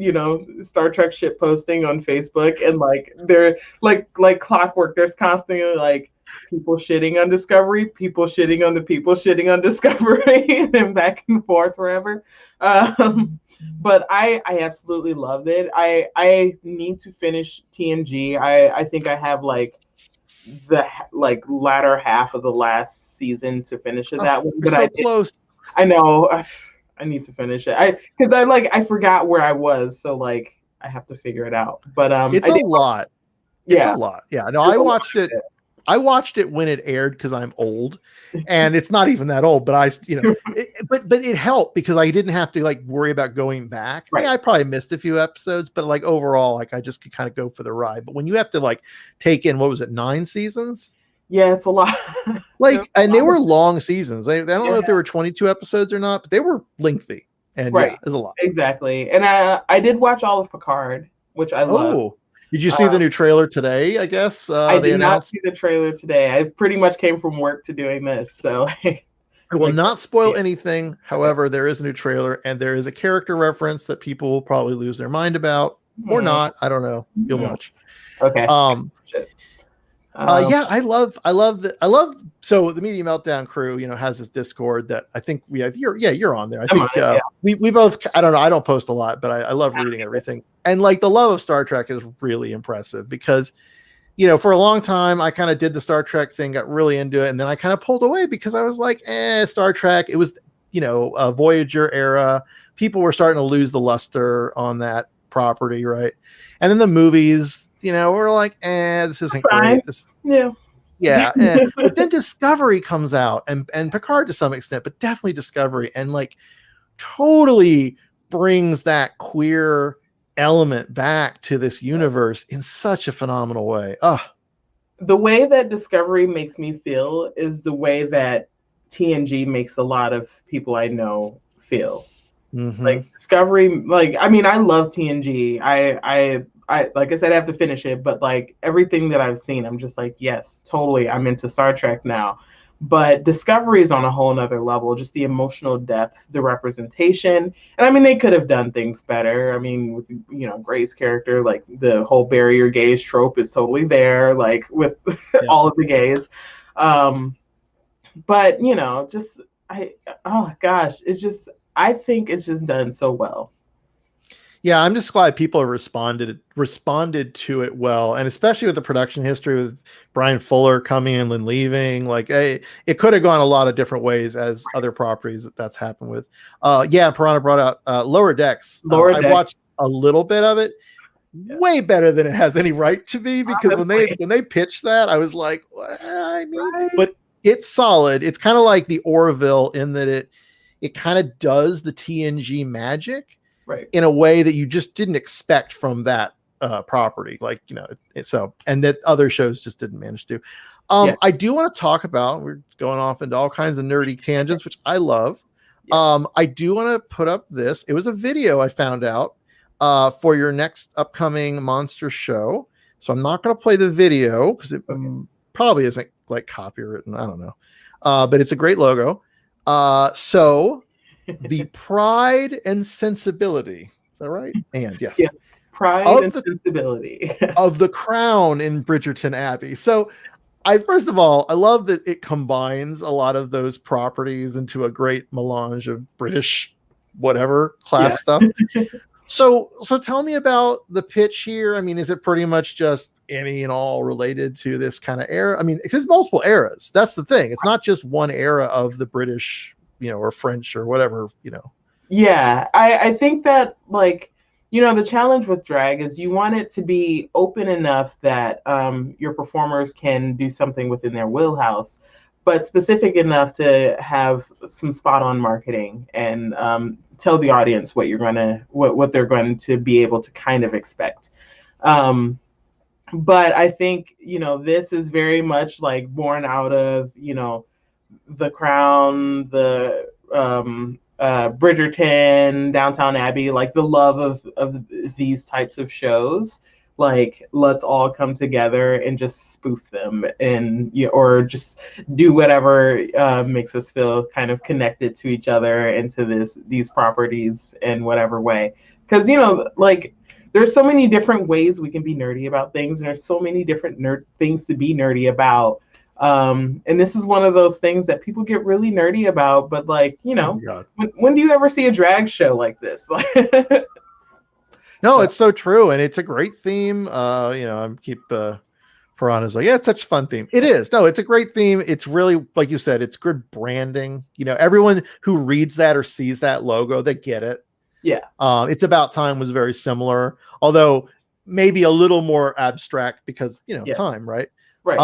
Speaker 2: Star Trek shit posting on Facebook, and like they're like clockwork. There's constantly like people shitting on Discovery, people shitting on the people shitting on Discovery, and back and forth forever. But I absolutely loved it. I need to finish TNG. I think I have like the like latter half of the last season to finish it that
Speaker 1: Oh,
Speaker 2: one,
Speaker 1: you're
Speaker 2: but
Speaker 1: so close.
Speaker 2: I know I need to finish it. Because I forgot where I was, so like I have to figure it out. But
Speaker 1: It's
Speaker 2: I
Speaker 1: a
Speaker 2: did.
Speaker 1: lot. It's a
Speaker 2: Yeah,
Speaker 1: lot. Yeah. No,
Speaker 2: there's
Speaker 1: I
Speaker 2: a lot
Speaker 1: watched it. I watched it when it aired because I'm old, and it's not even that old. But but it helped because I didn't have to like worry about going back.
Speaker 2: Right.
Speaker 1: Yeah, I probably missed a few episodes, but like overall, like I just could kind of go for the ride. But when you have to like take in, what was it, 9 seasons?
Speaker 2: Yeah, it's a lot.
Speaker 1: Like, and they were long seasons. I don't know if
Speaker 2: Yeah.
Speaker 1: they were 22 episodes or not, but they were lengthy. And yeah,
Speaker 2: Right.
Speaker 1: it was a lot.
Speaker 2: Exactly. And I did watch all of Picard, which I love.
Speaker 1: Oh, did you see the new trailer today? I guess
Speaker 2: I
Speaker 1: they
Speaker 2: did not
Speaker 1: announced.
Speaker 2: see the trailer today. I pretty much came from work to doing this, so like,
Speaker 1: I
Speaker 2: I'm
Speaker 1: will
Speaker 2: excited
Speaker 1: not
Speaker 2: to see
Speaker 1: spoil
Speaker 2: it.
Speaker 1: anything. However, there is a new trailer and there is a character reference that people will probably lose their mind about or
Speaker 2: Hmm.
Speaker 1: not. I don't know. You'll watch.
Speaker 2: Okay.
Speaker 1: Um,
Speaker 2: Shit.
Speaker 1: yeah, I love. So the Media Meltdown crew, has this Discord that I think we have. You're on there. I
Speaker 2: I'm on
Speaker 1: think
Speaker 2: it, yeah.
Speaker 1: we both. I don't know. I don't post a lot, but I love reading everything. And like the love of Star Trek is really impressive because, for a long time I kind of did the Star Trek thing, got really into it, and then I kind of pulled away because I was like, Star Trek. It was a Voyager era. People were starting to lose the luster on that property, right? And then the movies. We're like, this isn't
Speaker 2: Fine.
Speaker 1: great.
Speaker 2: Yeah.
Speaker 1: But then Discovery comes out and Picard to some extent, but definitely Discovery, and like totally brings that queer element back to this universe in such a phenomenal way.
Speaker 2: The way that Discovery makes me feel is the way that TNG makes a lot of people I know feel.
Speaker 1: Mm-hmm.
Speaker 2: Like Discovery, like I mean, I love TNG. I like I said, I have to finish it, but like everything that I've seen, I'm just like, yes, totally, I'm into Star Trek now. But Discovery is on a whole nother level, just the emotional depth, the representation. And I mean, they could have done things better. I mean, with, you know, Gray's character, like the whole barrier gays trope is totally there, like with
Speaker 1: Yeah.
Speaker 2: all of the gays. But, you know, just, oh gosh, it's just, I think it's just done so well.
Speaker 1: Yeah, I'm just glad people have responded to it well, and especially with the production history with Brian Fuller coming in and leaving. Like, it could have gone a lot of different ways as other properties that's happened with. Yeah, Piranha brought out Lower Decks.
Speaker 2: Lower
Speaker 1: I
Speaker 2: Deck,
Speaker 1: watched a little bit of it.
Speaker 2: yeah.
Speaker 1: Way better than it has any right to be, because when
Speaker 2: Honestly.
Speaker 1: they pitched that, I was like, well, I mean,
Speaker 2: Right.
Speaker 1: but it's solid. It's kind of like the Orville in that it kind of does the TNG magic
Speaker 2: Right.
Speaker 1: in a way that you just didn't expect from that property. Like, you know, so, and that other shows just didn't manage to.
Speaker 2: Yeah.
Speaker 1: I do want to talk about, we're going off into all kinds of nerdy tangents, which I love.
Speaker 2: Yeah.
Speaker 1: I do want to put up this. It was a video I found out for your next upcoming Monster show. So I'm not going to play the video because it probably isn't like copywritten. I don't know. But it's a great logo. So the Pride and Sensibility. Is that right? And yes.
Speaker 2: Yeah. Pride and Sensibility.
Speaker 1: Of the Crown in Bridgerton Abbey. So first of all, I love that it combines a lot of those properties into a great melange of British whatever class stuff. So tell me about the pitch here. I mean, is it pretty much just any and all related to this kind of era? I mean, it's multiple eras. That's the thing. It's not just one era of the British, you know, or French or whatever, you know.
Speaker 2: Yeah, I think that, like, you know, the challenge with drag is you want it to be open enough that your performers can do something within their wheelhouse, but specific enough to have some spot on marketing and tell the audience what what they're going to be able to kind of expect. But I think, you know, this is very much like born out of, you know, The Crown, the Bridgerton, Downtown Abbey, like the love of these types of shows. Like, let's all come together and just spoof them, and or just do whatever makes us feel kind of connected to each other and to these properties in whatever way. Because, you know, like, there's so many different ways we can be nerdy about things, and there's so many different things to be nerdy about. And this is one of those things that people get really nerdy about, but, like, you know, when do you ever see a drag show like this?
Speaker 1: No, it's so true, and it's a great theme. You know, I keep Piranha's like, yeah, it's such a fun theme. It is. No, it's a great theme. It's really, like you said, it's good branding. You know, everyone who reads that or sees that logo, they get it.
Speaker 2: Yeah.
Speaker 1: It's About Time was very similar, although maybe a little more abstract because, you know, time, right?
Speaker 2: Right.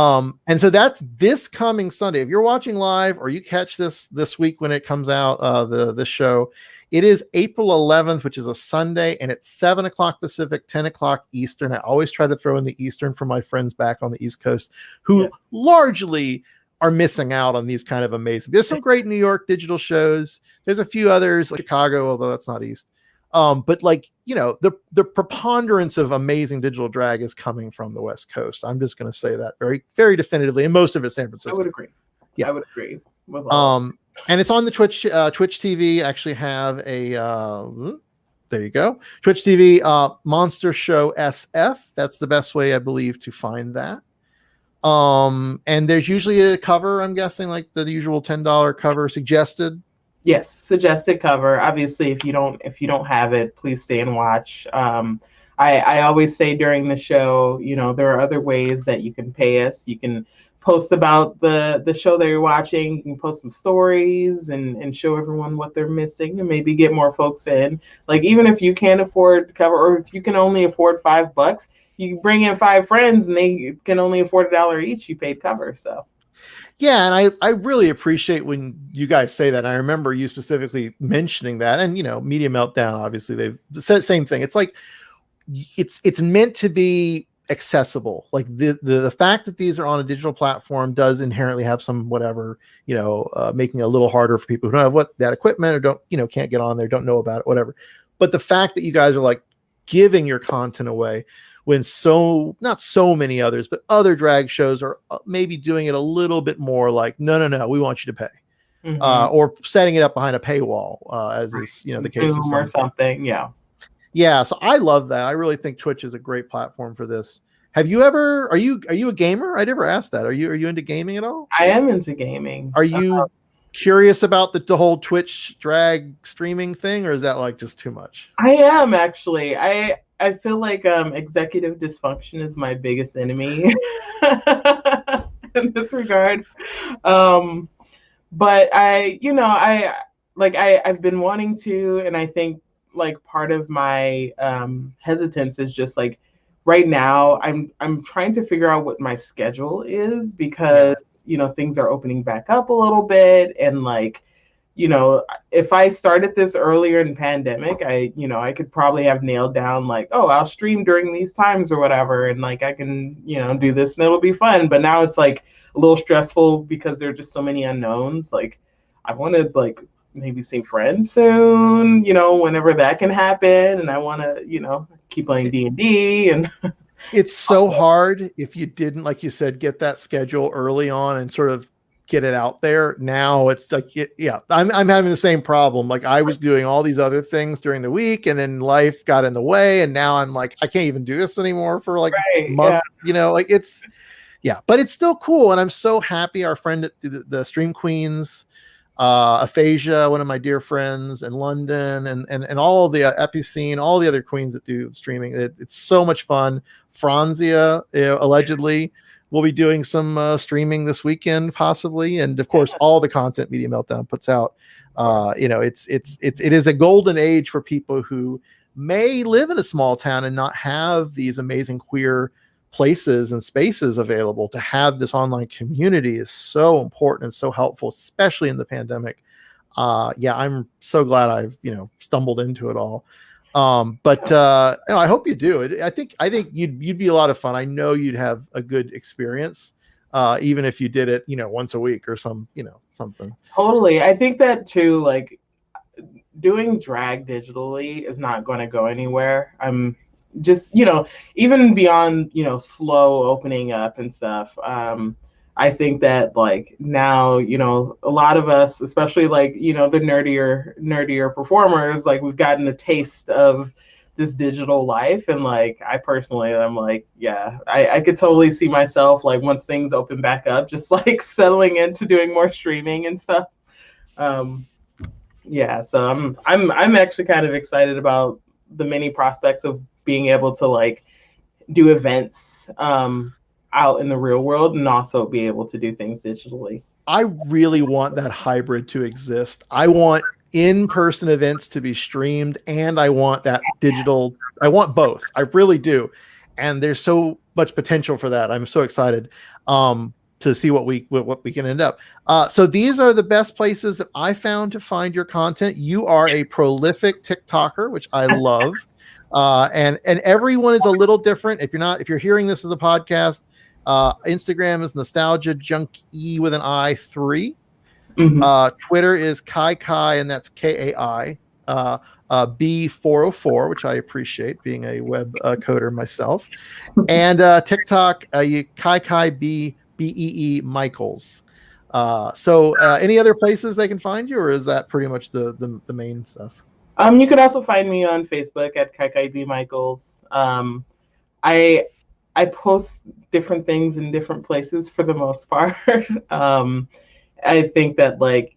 Speaker 1: And so that's this coming Sunday. If you're watching live or you catch this week when it comes out, the show, it is April 11th, which is a Sunday, and it's 7:00 Pacific, 10:00 Eastern. I always try to throw in the Eastern for my friends back on the East Coast who largely are missing out on these kind of amazing. There's some great New York digital shows. There's a few others like Chicago, although that's not East. But, like, you know, the preponderance of amazing digital drag is coming from the West Coast. I'm just going to say that very, very definitively, and most of it San Francisco.
Speaker 2: I would agree.
Speaker 1: Yeah,
Speaker 2: I would agree with all.
Speaker 1: And it's on the Twitch TV. Actually have a there you go, Twitch TV MonsterShowSF. That's the best way, I believe, to find that. And there's usually a cover. I'm guessing, like the usual $10 cover suggested.
Speaker 2: Yes, suggested cover. Obviously, if you don't have it, please stay and watch. I always say during the show, you know, there are other ways that you can pay us. You can post about the show that you're watching. You can post some stories and show everyone what they're missing and maybe get more folks in. Like, even if you can't afford cover, or if you can only afford $5, you bring in 5 friends and they can only afford $1 each. You paid cover, so.
Speaker 1: Yeah, and I really appreciate when you guys say that. I remember you specifically mentioning that, and, you know, Media Meltdown, obviously they've said the same thing. It's like it's meant to be accessible. Like the fact that these are on a digital platform does inherently have some whatever, you know, making it a little harder for people who don't have that equipment or don't, you know, can't get on there, don't know about it, whatever. But the fact that you guys are like, giving your content away when not so many others, but other drag shows are maybe doing it a little bit more like, no, we want you to pay, or setting it up behind a paywall, as is, the case of
Speaker 2: Zoom or something.
Speaker 1: Yeah. So I love that. I really think Twitch is a great platform for this. Are you a gamer? I never asked that. Are you into gaming at all?
Speaker 2: I am into gaming.
Speaker 1: Are you curious about the whole Twitch drag streaming thing, or is that like just too much?
Speaker 2: I am actually. I feel like executive dysfunction is my biggest enemy in this regard. But I've been wanting to, and I think like part of my hesitance is just like right now I'm trying to figure out what my schedule is, because things are opening back up a little bit, and like if I started this earlier in pandemic, I could probably have nailed down like, oh, I'll stream during these times or whatever, and like I can do this and it'll be fun. But now it's like a little stressful because there are just so many unknowns. Like I want to like maybe see friends soon, whenever that can happen, and I want to keep playing D&D. And
Speaker 1: it's so hard if you didn't, like you said, get that schedule early on and sort of get it out there. Now it's like, I'm having the same problem. Like I was doing all these other things during the week, and then life got in the way, and now I'm like, I can't even do this anymore for like a month. Like it's but it's still cool, and I'm so happy. Our friend at the Stream Queens, Aphasia, one of my dear friends in London, and all of the Epicene, all the other queens that do streaming. It's so much fun. Franzia, allegedly, will be doing some streaming this weekend, possibly, and of course, all the content Media Meltdown puts out. It is a golden age for people who may live in a small town and not have these amazing queer places and spaces available. To have this online community is so important and so helpful, especially in the pandemic. I'm so glad I've stumbled into it all. I hope you do it. I think you'd be a lot of fun. I know you'd have a good experience, even if you did it once a week or something.
Speaker 2: Totally. I think that too, like doing drag digitally is not going to go anywhere. I'm just even beyond slow opening up and stuff. I think that like now a lot of us, especially like the nerdier performers, like we've gotten a taste of this digital life, and like I personally I'm like I could totally see myself like once things open back up just like settling into doing more streaming and stuff. So I'm actually kind of excited about the many prospects of being able to like do events out in the real world and also be able to do things digitally.
Speaker 1: I really want that hybrid to exist. I want in-person events to be streamed, and I want that digital. I want both. I really do. And there's so much potential for that. I'm so excited to see what we can end up. So these are the best places that I found to find your content. You are a prolific TikToker, which I love. And everyone is a little different. If you're hearing this as a podcast, Instagram is Nostalgia Junkie with an I3. Twitter is KaiKai, and that's KAI. B404, which I appreciate, being a web coder myself. And TikTok, KaiKai Bee Michaels. So any other places they can find you, or is that pretty much the main stuff?
Speaker 2: You could also find me on Facebook at KaiKai Bee Michaels. I post different things in different places for the most part. I think that like,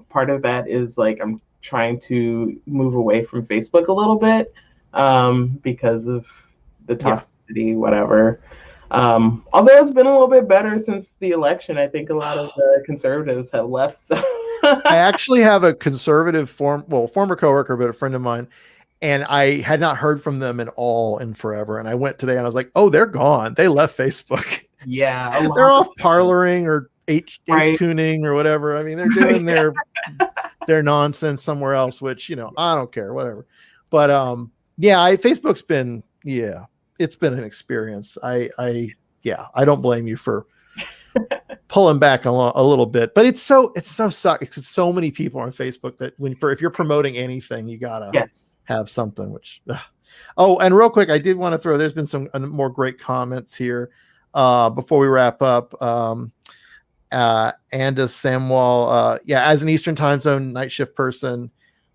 Speaker 2: part of that is like I'm trying to move away from Facebook a little bit because of the toxicity, whatever. Although it's been a little bit better since the election. I think a lot of the conservatives have left. So.
Speaker 1: I actually have a conservative former coworker, but a friend of mine, and I had not heard from them at all in forever. And I went today and I was like, oh, they're gone. They left Facebook.
Speaker 2: Yeah.
Speaker 1: They're off parloring or cooning or whatever. I mean, they're doing their nonsense somewhere else, which, I don't care, whatever. But Facebook's been, it's been an experience. I don't blame you for pulling back a little bit, but it's so sucks. It's so many people on Facebook that if you're promoting anything, you gotta have something, which Oh, and real quick, I did want to throw. There's been some more great comments here before we wrap up. Anda Samuel, yeah, as an Eastern time zone night shift person,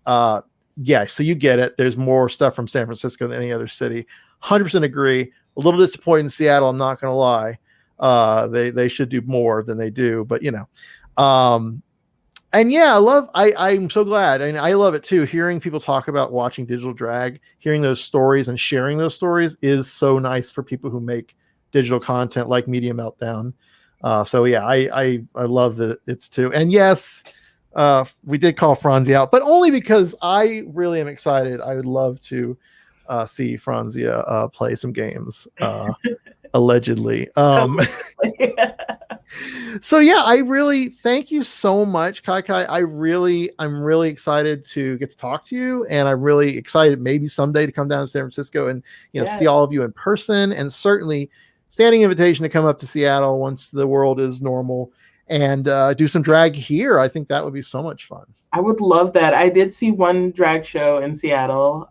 Speaker 1: yeah, so you get it. There's more stuff from San Francisco than any other city. 100% agree. A little disappointed in Seattle. I'm not going to lie. They should do more than they do, but you know. And yeah, I'm so glad. And I love it too. Hearing people talk about watching digital drag, hearing those stories and sharing those stories is so nice for people who make digital content like Media Meltdown. So yeah, I love that it's too. And yes, we did call Franzia out, but only because I really am excited. I would love to see Franzia play some games, allegedly. So yeah, I really thank you so much, KaiKai. I'm really excited to get to talk to you, and I'm really excited maybe someday to come down to San Francisco and see all of you in person, and certainly standing invitation to come up to Seattle once the world is normal and do some drag here. I think that would be so much fun.
Speaker 2: I would love that. I did see one drag show in Seattle.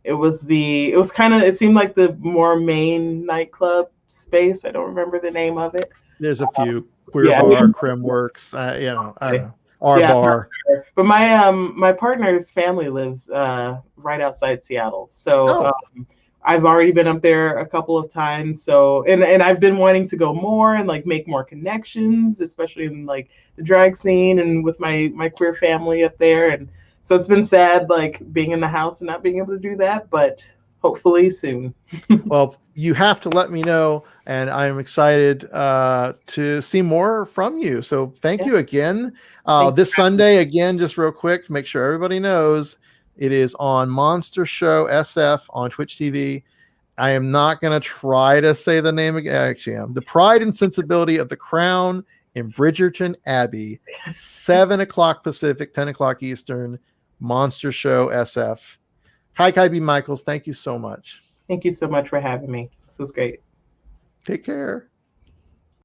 Speaker 2: It seemed like the more main nightclub space. I don't remember the name of it.
Speaker 1: There's a few Queer Bar, Crimworks, I don't know. Our bar.
Speaker 2: Sure. But my partner's family lives right outside Seattle. So I've already been up there a couple of times. So and I've been wanting to go more and like make more connections, especially in like the drag scene and with my queer family up there. And so it's been sad like being in the house and not being able to do that, but hopefully soon.
Speaker 1: Well, you have to let me know, and I'm excited to see more from you. So thank you again. This Sunday, again, just real quick, to make sure everybody knows, it is on MonsterShowSF on Twitch TV. I am not going to try to say the name again. Actually, I'm The Pride and Sensibility of the Crown in Bridgerton Abbey, 7 o'clock Pacific, 10 o'clock Eastern, MonsterShowSF. KaiKai Bee Michaels, thank you so much.
Speaker 2: Thank you so much for having me. This was great.
Speaker 1: Take care.